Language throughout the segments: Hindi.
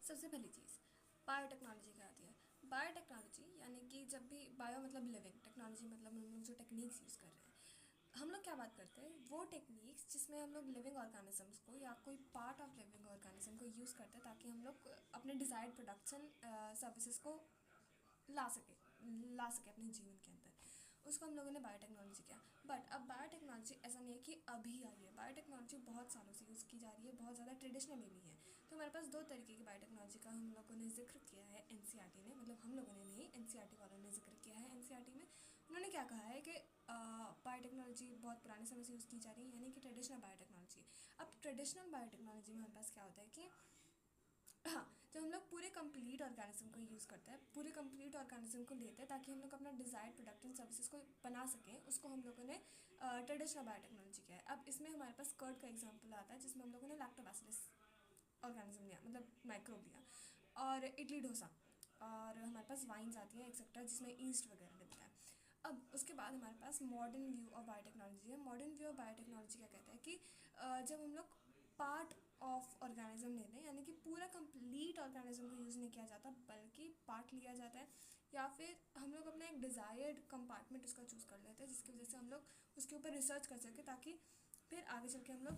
सबसे पहली चीज़ बायोटेक्नोलॉजी क्या आती है। बायोटेक्नोलॉजी यानी कि जब भी बायो मतलब लिविंग, टेक्नोलॉजी मतलब हम लोग जो टेक्निक्स यूज़ कर रहे हैं, हम लोग क्या बात करते हैं वो टेक्निक्स जिसमें हम लोग लिविंग ऑर्गेनिजम्स को या कोई पार्ट ऑफ लिविंग ऑर्गेनिज्म को यूज़ करते हैं ताकि हम लोग अपने डिज़ायर्ड प्रोडक्शन सर्विसेज को ला सके ला सके अपने जीवन के अंदर, उसको हम लोगों ने बायोटेक्नोलॉजी किया। बट अब बायोटेक्नोलॉजी ऐसा नहीं है कि अभी आई है, बायोटेक्नोलॉजी बहुत सालों से यूज़ की जा रही है, बहुत ज़्यादा ट्रेडिशनली भी है। तो हमारे पास दो तरीके की बायोटेक्नोलॉजी का हम लोगों ने जिक्र किया है एनसीईआरटी ने, मतलब हम लोगों ने नहीं, एनसीईआरटी वालों ने जिक्र किया है एनसीईआरटी में। उन्होंने क्या कहा है कि बायोटेक्नोलॉजी बहुत पुराने समय से यूज़ की जा रही है, यानी कि ट्रेडिशनल बायोटेक्नोलॉजी। अब ट्रेडिशनल बायोटेक्नोलॉजी में हमारे पास क्या होता है कि हाँ, जब हम लोग पूरे कंप्लीट ऑर्गेनिज्म को यूज़ करते हैं, पूरे कंप्लीट ऑर्गेनिज्म को लेते हैं ताकि हम लोग अपना डिज़ायर्ड प्रोडक्ट एंड सर्विसेज को बना सकें, उसको हम लोगों ने ट्रेडिशनल बायोटेक्नोलॉजी किया है। अब इसमें हमारे पास कर्ड का एग्जांपल आता है जिसमें हम लोगों ने लैक्टोबैसिलस ऑर्गेनिज्म लिया, मतलब माइक्रोब लिया, और इडली डोसा, और हमारे पास वाइन्स आती हैं एक्सेट्रा जिसमें ईस्ट वगैरह डलता है। अब उसके बाद हमारे पास मॉडर्न व्यू ऑफ बायोटेक्नोलॉजी है। मॉडर्न व्यू ऑफ बायोटेक्नोलॉजी क्या कहता है कि जब हम लोग पार्ट ऑफ ऑर्गेनिज्म लेते हैं, यानी कि पूरा कंप्लीट ऑर्गेनिज्म को यूज़ नहीं किया जाता बल्कि पार्ट लिया जाता है, या फिर हम लोग अपना एक डिज़ायर्ड कंपार्टमेंट उसका चूज़ कर लेते हैं जिसकी वजह से हम लोग उसके ऊपर रिसर्च कर सकें ताकि फिर आगे चल के हम लोग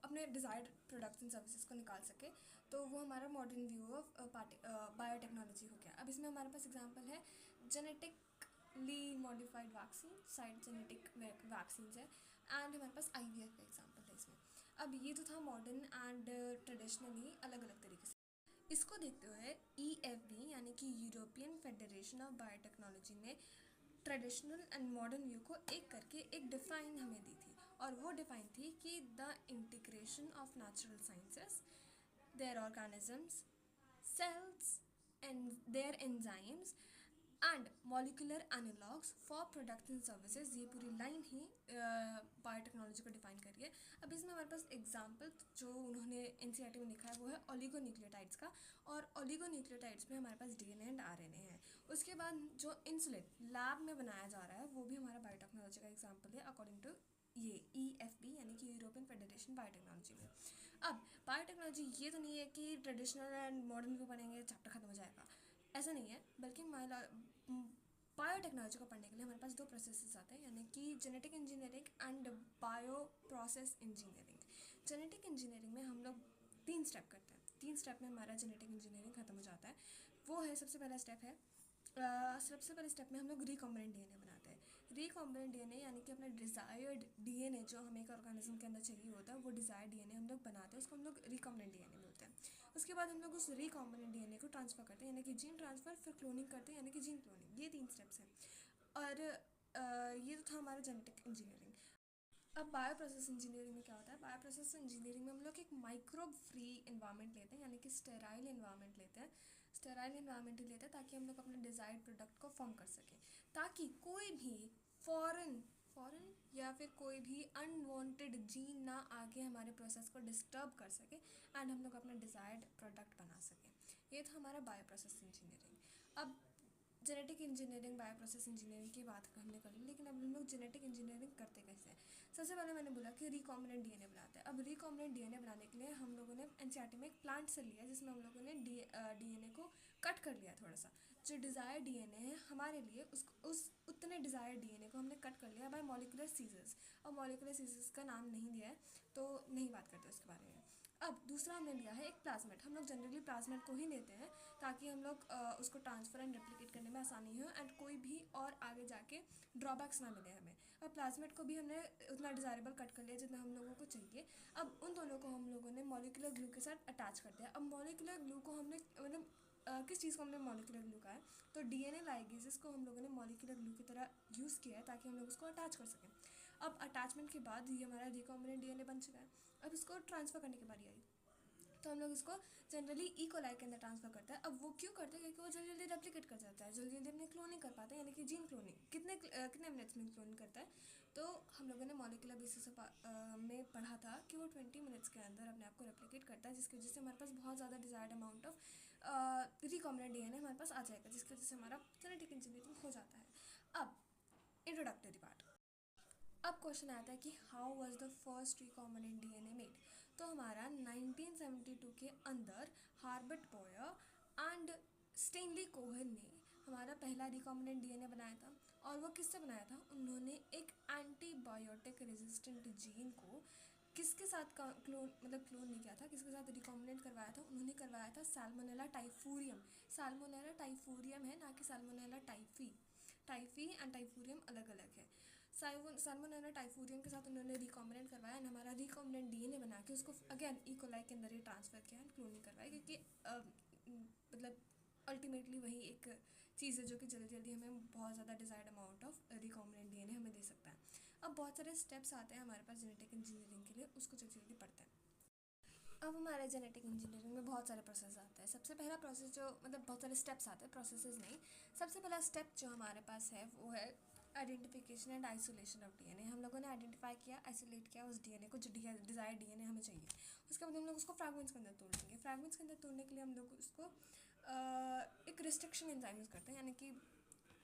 अपने डिज़ायर्ड प्रोडक्ट्स एंड सर्विसेज को निकाल सके। तो वो हमारा मॉडर्न व्यू ऑफ बायोटेक्नोलॉजी हो गया। अब इसमें हमारे पास एग्जांपल है genetically modified vaccine, side genetic vaccine है, एंड हमारे पास आईवीएफ का एग्जांपल है इसमें। अब ये तो था मॉडर्न एंड ट्रेडिशनली अलग अलग तरीके से। इसको देखते हुए ईएफबी यानी कि यूरोपियन फेडरेशन ऑफ बायोटेक्नोलॉजी ने ट्रेडिशनल एंड मॉडर्न व्यू को एक करके एक डिफ़ाइन हमें दी थी, और वो डिफ़ाइन थी कि the integration of natural sciences, their organisms, cells and their enzymes and molecular analogues for products and services, ये पूरी लाइन ही बायोटेक्नोलॉजी को डिफाइन करी है। अब इसमें हमारे पास एग्जांपल जो उन्होंने एनसीईआरटी में लिखा है वो है ओलिगोन्यूक्लियोटाइड्स का, और ओलिगोन्यूक्लियोटाइड्स में हमारे पास डीएनए एंड आरएनए है। उसके बाद जो इंसुलिन लैब में बनाया जा रहा है वो भी हमारा बायोटेक्नोलॉजी का एग्जाम्पल है अकॉर्डिंग टू ये ईएफबी यानी कि यूरोपियन फेडरेशन बायोटेक्नोलॉजी में। अब बायोटेक्नोलॉजी ये तो नहीं है कि ट्रेडिशनल एंड मॉडर्न व्यू पढ़ेंगे चैप्टर खत्म हो जाएगा, ऐसा नहीं है, बल्कि बायोटेक्नोलॉजी को पढ़ने के लिए हमारे पास दो प्रोसेसेस आते हैं, यानी कि genetic engineering and bio process engineering. Genetic engineering में हम लोग 3 स्टेप करते हैं, 3 स्टेप में हमारा जेनेटिक इंजीनियरिंग खत्म हो जाता है। वो है, सबसे पहला स्टेप है, सबसे पहले स्टेप में हम लोग रिकॉम्बिनेंट डीएनए बनाते हैं। रिकॉम्बिनेंट डीएनए यानी कि अपना डिज़ायर्ड डीएनए जो हमें एक ऑर्गेनिज्म के अंदर चाहिए होता है, वो डिज़ायर्ड डीएनए हम लोग बनाते हैं, उसको हम लोग रिकॉम्बिनेंट डीएनए बोलते हैं। उसके बाद हम लोग उस रिकॉम्बिनेंट डीएनए को ट्रांसफ़र करते हैं, यानी कि जीन ट्रांसफ़र, फिर क्लोनिंग करते हैं यानी कि जीन क्लोनिंग। ये 3 स्टेप्स हैं, और ये तो था हमारा जेनेटिक इंजीनियरिंग। अब बायो प्रोसेस इंजीनियरिंग में क्या होता है, बायो प्रोसेस इंजीनियरिंग में हम लोग एक माइक्रोब फ्री इन्वायरमेंट लेते हैं, यानी कि स्टेराइल इन्वायरमेंट लेते हैं, स्टेराइल इन्वायरमेंट ही लेते हैं ताकि हम लोग अपने डिज़ायर्ड प्रोडक्ट को फॉर्म कर सकें, ताकि कोई भी फॉरेन फॉरेन या फिर कोई भी अनवांटेड जीन ना आके हमारे प्रोसेस को डिस्टर्ब कर सके एंड हम लोग अपना डिज़ायर्ड प्रोडक्ट बना सकें। ये था हमारा बायो प्रोसेस इंजीनियरिंग। अब genetic engineering bio process engineering की बात हमने कर ली, लेकिन अब हम लोग जेनेटिक इंजीनियरिंग करते कैसे हैं। सबसे पहले मैंने बोला कि रिकॉम्बिनेंट डीएनए बनाते हैं। अब रिकॉम्बिनेंट डीएनए बनाने के लिए हम लोगों ने एनसीईआरटी में एक प्लांट से लिया जिसमें हम लोगों ने डीएनए को कट कर लिया थोड़ा सा, जो डिज़ायर डीएनए है हमारे लिए उसको उस उतने डिज़ायर डीएनए को हमने कट कर लिया बाय मॉलिकुलर सीजर्स। और मॉलिकुलर सीजर्स का नाम नहीं दिया है तो नहीं बात करते उसके बारे में। अब दूसरा हमने लिया है एक प्लाज्मेट। हम लोग जनरली प्लाज्मेट को ही लेते हैं ताकि हम लोग उसको ट्रांसफ़र एंड रेप्लिकेट करने में आसानी हो एंड कोई भी और आगे जाके ड्रॉबैक्स ना मिले हमें। अब प्लाज्मेट को भी हमने उतना डिज़ायरेबल कट कर लिया जितना हम लोगों को चाहिए। अब उन दोनों को हम लोगों ने मॉलिकुलर ग्लू के साथ अटैच कर दिया। अब मॉलिकुलर ग्लू को हमने मतलब किस चीज़ को हमने मॉलिकुलर ग्लू का है, तो डीएनए लाइगेजेस को हम लोगों ने मॉलिकुलर ग्लू की तरह यूज़ किया है ताकि हम लोग उसको अटैच कर सकें। अब अटैचमेंट के बाद ये हमारा रिकॉम्बिनेंट डीएनए बन चुका है। अब इसको ट्रांसफ़र करने की बारी आई, तो हम लोग इसको जनरली इकोलाई के अंदर ट्रांसफ़र करते हैं। अब वो क्यों करते हैं, क्योंकि वो जल्दी जल्दी रेप्लिकेट कर जाता है, जल्दी जल्दी अपनी क्लोनिंग कर पाते हैं, यानी कि जीन क्लोनिंग कितने मिनट्स में क्लोन करता है। तो हम लोगों ने मॉलिकुलर बेसिस में पढ़ा था कि वो 20 मिनट्स के अंदर अपने आप को रेप्लिकेट करता है, जिसकी वजह से हमारे पास बहुत ज़्यादा desired amount of recombinant DNA हमारे पास आ जाएगा, जिसकी वजह से हमारा जेनेटिक इंजीनियरिंग हो जाता है। अब इंट्रोडक्टरी पार्ट। अब क्वेश्चन आता है कि how was the first recombinant DNA made. तो हमारा 1972 के अंदर स्टेनली कोहन ने हमारा पहला रिकॉम्बिनेंट डीएनए बनाया था। और वो किससे बनाया था? उन्होंने एक एंटीबायोटिक रेजिस्टेंट जीन को किसके साथ क्लोन नहीं किया था, किसके साथ रिकॉम्बिनेंट करवाया था? उन्होंने करवाया था सैल्मोनेला टाइफूरियम। सैल्मोनेला टाइफूरियम है, ना कि सैल्मोनेला टाइफी। टाइफी एंड टाइफूरियम अलग अलग है। सैल्मोनेला टाइफूरियम के साथ उन्होंने रिकॉम्बिनेंट करवाया एंड हमारा रिकॉम्बिनेंट डीएनए बना के उसको अगेन इकोलाई के अंदर ही ट्रांसफ़र किया एंड क्लोनिंग करवाई, क्योंकि अल्टीमेटली वही एक चीज़ है जो कि जल्दी जल्दी हमें बहुत ज़्यादा desired amount of recombinant DNA हमें दे सकता है। अब बहुत सारे स्टेप्स आते हैं हमारे पास जेनेटिक इंजीनियरिंग के लिए, उसको जल्दी जल्दी पढ़ते हैं। अब हमारे जेनेटिक इंजीनियरिंग में बहुत सारे प्रोसेस आते हैं। सबसे पहला प्रोसेस जो बहुत सारे स्टेप्स आते हैं, प्रोसेसेस नहीं, सबसे पहला स्टेप जो हमारे पास है वो है identification and isolation of DNA. हम लोगों ने आइडेंटिफाई किया, आइसोलेट किया उस डीएनए को जो डिज़ायर्ड डीएनए हमें चाहिए। उसके बाद हम लोग उसको फ्रैगमेंट्स के अंदर तोड़ देंगे। फ्रैगमेंट्स के अंदर तोड़ने के लिए हम लोग उसको एक रिस्ट्रिक्शन एंजाइम यूज़ करते हैं, यानी कि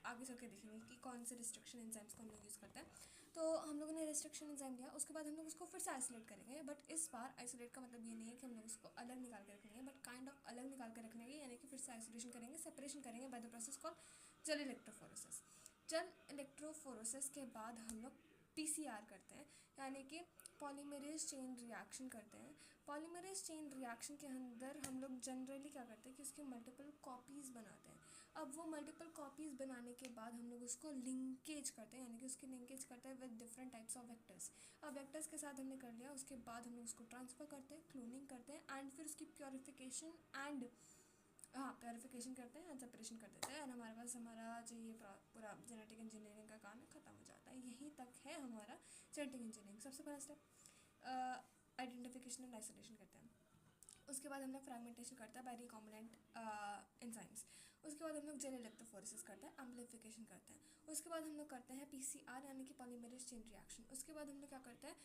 आगे चल के देखेंगे कि कौन से रिस्ट्रिक्शन एंजाइम्स को हम लोग यूज़ करते हैं। तो हम लोगों ने रिस्ट्रिक्शन एंजाइम दिया, उसके बाद हम लोग उसको फिर से आइसोलेट करेंगे। बट इस बार आइसोलेट का मतलब ये नहीं है कि हम लोग उसको अलग निकाल के रखेंगे, बट काइंड ऑफ अलग निकाल के रखने के, यानी कि फिर से आइसोलेशन करेंगे, सेपरेशन करेंगे by the process called gel electrophoresis. Gel electrophoresis के बाद हम लोग पीसीआर करते हैं, यानी कि पॉलीमरेज चेन रिएक्शन करते हैं। पॉलीमरेज चेन रिएक्शन के अंदर हम लोग जनरली क्या करते हैं कि उसके मल्टीपल कॉपीज़ बनाते हैं। अब वो मल्टीपल कॉपीज़ बनाने के बाद हम लोग उसको लिंकेज करते हैं, यानी कि उसकी लिंकेज करते हैं with different types of vectors. अब वेक्टर्स के साथ हमने कर लिया, उसके बाद हम लोग उसको ट्रांसफ़र करते हैं, क्लोनिंग करते हैं एंड फिर उसकी प्योरिफिकेशन करते हैं एंड सेपरेशन कर देते हैं एंड हमारे पास हमारा जो ये पूरा जेनेटिक इंजीनियरिंग का काम है ख़त्म हो जाता है। यहीं तक है हमारा जेनेटिक इंजीनियरिंग। सबसे पहला स्टेप आइडेंटिफिकेशन एंड आइसोलेशन करते हैं। उसके बाद हम लोग फ्रैगमेंटेशन करते हैं बाय रिकॉम्बिनेंट एंजाइम्स। उसके बाद हम लोग जेल इलेक्ट्रोफोरेसिस करते हैं, एम्प्लीफिकेशन करते हैं। उसके बाद हम लोग करते हैं पीसीआर, यानी कि पॉलीमरेज चेन रिएक्शन। उसके बाद हम लोग क्या करते हैं,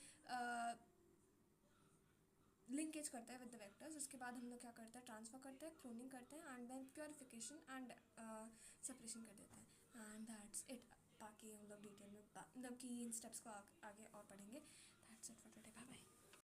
लिंकेज करते हैं विद द वेक्टर्स। उसके बाद हम लोग क्या करते हैं, ट्रांसफ़र करते हैं, क्लोनिंग करते हैं and then purification and separation कर देते हैं एंड दैट्स इट। बाकी हम लोग डिटेल में मतलब कि इन स्टेप्स को आगे और पढ़ेंगे। That's it for today, bye bye.